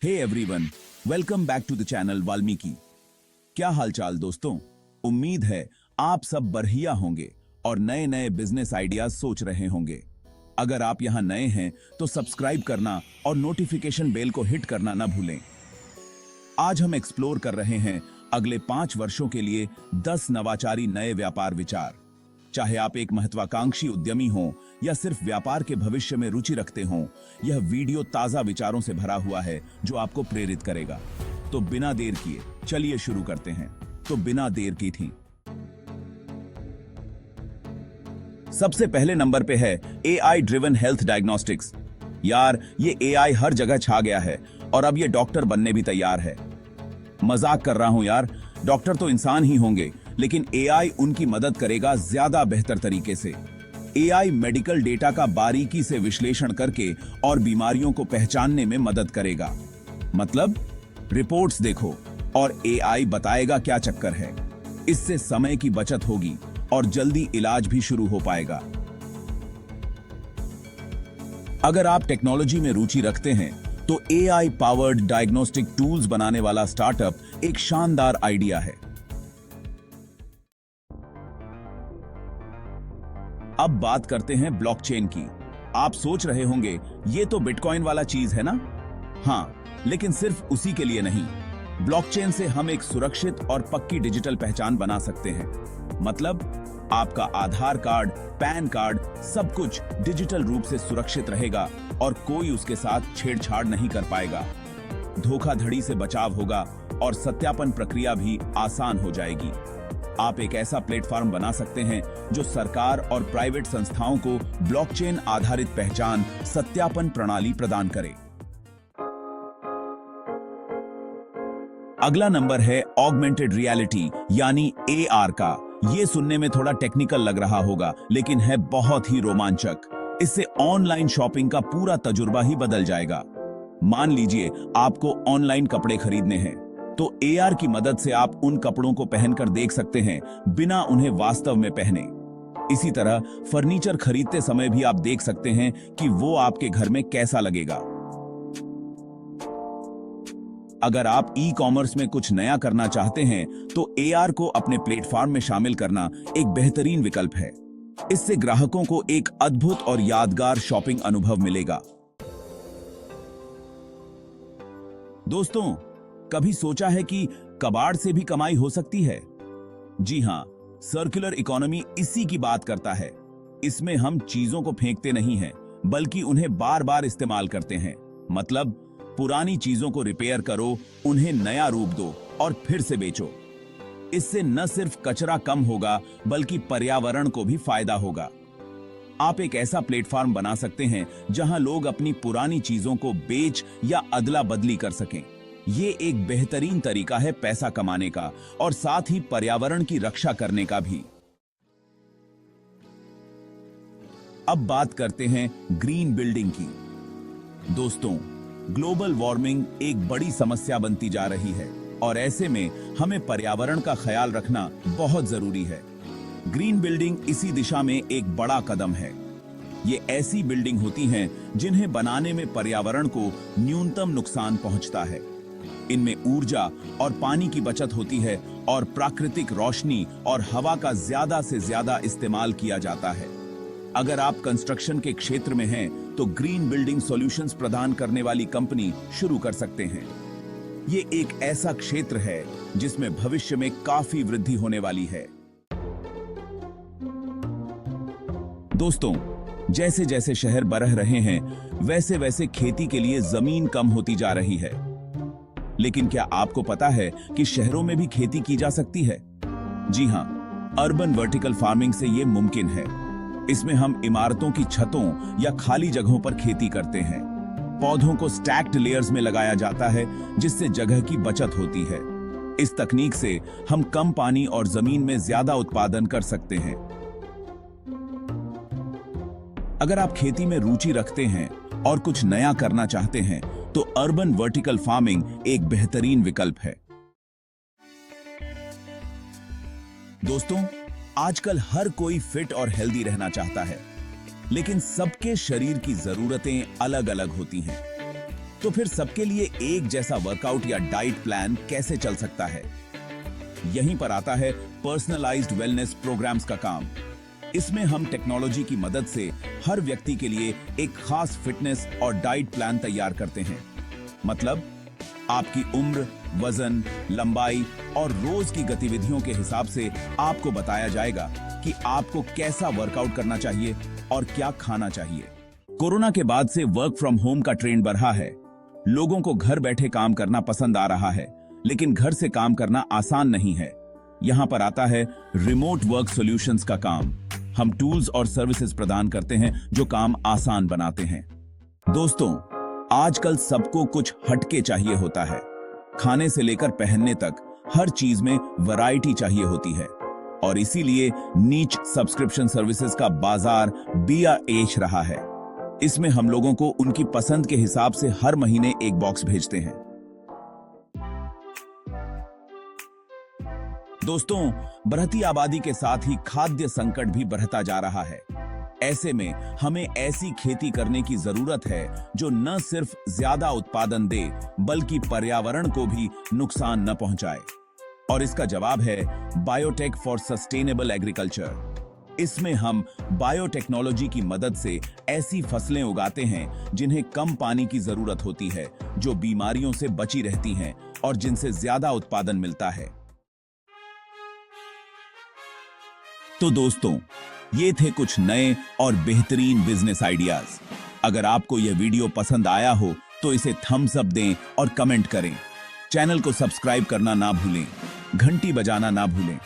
Hey everyone, welcome back to the channel Valmiki. क्या हालचाल दोस्तों? उम्मीद है आप सब बढ़िया होंगे और नए नए बिजनेस आइडियाज सोच रहे होंगे। अगर आप यहां नए हैं तो सब्सक्राइब करना और नोटिफिकेशन बेल को हिट करना ना भूलें। आज हम एक्सप्लोर कर रहे हैं अगले 5 वर्षों के लिए 10 नवाचारी नए व्यापार विचार। चाहे आप एक महत्वाकांक्षी उद्यमी हो या सिर्फ व्यापार के भविष्य में रुचि रखते हो, यह वीडियो ताजा विचारों से भरा हुआ है जो आपको प्रेरित करेगा। तो बिना देर किए चलिए शुरू करते हैं। तो बिना देर की थी, सबसे पहले नंबर पे है AI ड्रिवन हेल्थ डायग्नोस्टिक्स। यार, ये AI हर जगह छा गया है और अब ये डॉक्टर बनने भी तैयार है। मजाक कर रहा हूं यार, डॉक्टर तो इंसान ही होंगे, लेकिन AI उनकी मदद करेगा ज्यादा बेहतर तरीके से। AI मेडिकल डेटा का बारीकी से विश्लेषण करके और बीमारियों को पहचानने में मदद करेगा। मतलब रिपोर्ट्स देखो और AI बताएगा क्या चक्कर है। इससे समय की बचत होगी और जल्दी इलाज भी शुरू हो पाएगा। अगर आप टेक्नोलॉजी में रुचि रखते हैं तो AI पावर्ड डायग्नोस्टिक टूल्स बनाने वाला स्टार्टअप एक शानदार आइडिया है। अब बात करते हैं ब्लॉकचेन की। आप सोच रहे होंगे ये तो बिटकॉइन वाला चीज है ना? हाँ, लेकिन सिर्फ उसी के लिए नहीं। ब्लॉकचेन से हम एक सुरक्षित और पक्की डिजिटल पहचान बना सकते हैं। मतलब आपका आधार कार्ड, पैन कार्ड, सब कुछ डिजिटल रूप से सुरक्षित रहेगा और कोई उसके साथ छेड़छाड़ नहीं कर पाएगा। धोखाधड़ी से बचाव होगा और सत्यापन प्रक्रिया भी आसान हो जाएगी। आप एक ऐसा प्लेटफॉर्म बना सकते हैं जो सरकार और प्राइवेट संस्थाओं को ब्लॉकचेन आधारित पहचान सत्यापन प्रणाली प्रदान करे। अगला नंबर है ऑगमेंटेड रियलिटी यानी AR का। ये सुनने में थोड़ा टेक्निकल लग रहा होगा, लेकिन है बहुत ही रोमांचक। इससे ऑनलाइन शॉपिंग का पूरा तजुर्बा ही बदल जाएगा। मान लीजिए आपको ऑनलाइन कपड़े खरीदने हैं, तो AR की मदद से आप उन कपड़ों को पहनकर देख सकते हैं बिना उन्हें वास्तव में पहने। इसी तरह फर्नीचर खरीदते समय भी आप देख सकते हैं कि वो आपके घर में कैसा लगेगा। अगर आप ई-कॉमर्स में कुछ नया करना चाहते हैं तो AR को अपने प्लेटफॉर्म में शामिल करना एक बेहतरीन विकल्प है। इससे ग्राहकों को एक अद्भुत और यादगार शॉपिंग अनुभव मिलेगा। दोस्तों, कभी सोचा है कि कबाड़ से भी कमाई हो सकती है? जी हां, सर्कुलर इकोनॉमी इसी की बात करता है। इसमें हम चीजों को फेंकते नहीं हैं, बल्कि उन्हें बार बार इस्तेमाल करते हैं। मतलब पुरानी चीजों को रिपेयर करो, उन्हें नया रूप दो और फिर से बेचो। इससे न सिर्फ कचरा कम होगा, बल्कि पर्यावरण को भी फायदा होगा। आप एक ऐसा प्लेटफॉर्म बना सकते हैं जहां लोग अपनी पुरानी चीजों को बेच या अदला बदली कर सकें। ये एक बेहतरीन तरीका है पैसा कमाने का और साथ ही पर्यावरण की रक्षा करने का भी। अब बात करते हैं ग्रीन बिल्डिंग की। दोस्तों, ग्लोबल वार्मिंग एक बड़ी समस्या बनती जा रही है और ऐसे में हमें पर्यावरण का ख्याल रखना बहुत जरूरी है। ग्रीन बिल्डिंग इसी दिशा में एक बड़ा कदम है। ये ऐसी बिल्डिंग होती हैं जिन्हें बनाने में पर्यावरण को न्यूनतम नुकसान पहुंचता है। इनमें ऊर्जा और पानी की बचत होती है और प्राकृतिक रोशनी और हवा का ज्यादा से ज्यादा इस्तेमाल किया जाता है। अगर आप कंस्ट्रक्शन के क्षेत्र में हैं तो ग्रीन बिल्डिंग सॉल्यूशंस प्रदान करने वाली कंपनी शुरू कर सकते हैं। ये एक ऐसा क्षेत्र है जिसमें भविष्य में काफी वृद्धि होने वाली है। दोस्तों, जैसे जैसे शहर बढ़ रहे हैं, वैसे वैसे खेती के लिए जमीन कम होती जा रही है। लेकिन क्या आपको पता है कि शहरों में भी खेती की जा सकती है? जी हां, अर्बन वर्टिकल फार्मिंग से यह मुमकिन है। इसमें हम इमारतों की छतों या खाली जगहों पर खेती करते हैं। पौधों को स्टैक्ड लेयर्स में लगाया जाता है, जिससे जगह की बचत होती है। इस तकनीक से हम कम पानी और जमीन में ज्यादा उत्पादन कर सकते हैं। अगर आप खेती में रुचि रखते हैं और कुछ नया करना चाहते हैं तो अर्बन वर्टिकल फार्मिंग एक बेहतरीन विकल्प है। दोस्तों, आजकल हर कोई फिट और हेल्दी रहना चाहता है, लेकिन सबके शरीर की जरूरतें अलग अलग होती हैं। तो फिर सबके लिए एक जैसा वर्कआउट या डाइट प्लान कैसे चल सकता है? यहीं पर आता है पर्सनलाइज्ड वेलनेस प्रोग्राम्स का काम। इसमें हम टेक्नोलॉजी की मदद से हर व्यक्ति के लिए एक खास फिटनेस और डाइट प्लान तैयार करते हैं। मतलब आपकी उम्र, वजन, लंबाई और रोज की गतिविधियों के हिसाब से आपको बताया जाएगा कि आपको कैसा वर्कआउट करना चाहिए और क्या खाना चाहिए। कोरोना के बाद से वर्क फ्रॉम होम का ट्रेंड बढ़ा है। लोगों को घर बैठे काम करना पसंद आ रहा है, लेकिन घर से काम करना आसान नहीं है। यहाँ पर आता है रिमोट वर्क सॉल्यूशंस का काम। हम टूल्स और सर्विसेज प्रदान करते हैं जो काम आसान बनाते हैं। दोस्तों, आजकल सबको कुछ हटके चाहिए होता है। खाने से लेकर पहनने तक हर चीज में वैरायटी चाहिए होती है, और इसीलिए नीच सब्सक्रिप्शन सर्विसेज का बाजार बेअएश रहा है। इसमें हम लोगों को उनकी पसंद के हिसाब से हर महीने एक बॉक्स भेजते हैं। दोस्तों, बढ़ती आबादी के साथ ही खाद्य संकट भी बढ़ता जा रहा है। ऐसे में हमें ऐसी खेती करने की जरूरत है जो न सिर्फ ज्यादा उत्पादन दे, बल्कि पर्यावरण को भी नुकसान न पहुंचाए। और इसका जवाब है बायोटेक फॉर सस्टेनेबल एग्रीकल्चर। इसमें हम बायोटेक्नोलॉजी की मदद से ऐसी फसलें उगाते हैं जिन्हें कम पानी की जरूरत होती है, जो बीमारियों से बची रहती हैं और जिनसे ज्यादा उत्पादन मिलता है। तो दोस्तों, ये थे कुछ नए और बेहतरीन बिजनेस आइडियाज। अगर आपको यह वीडियो पसंद आया हो तो इसे थम्स अप दें और कमेंट करें। चैनल को सब्सक्राइब करना ना भूलें, घंटी बजाना ना भूलें।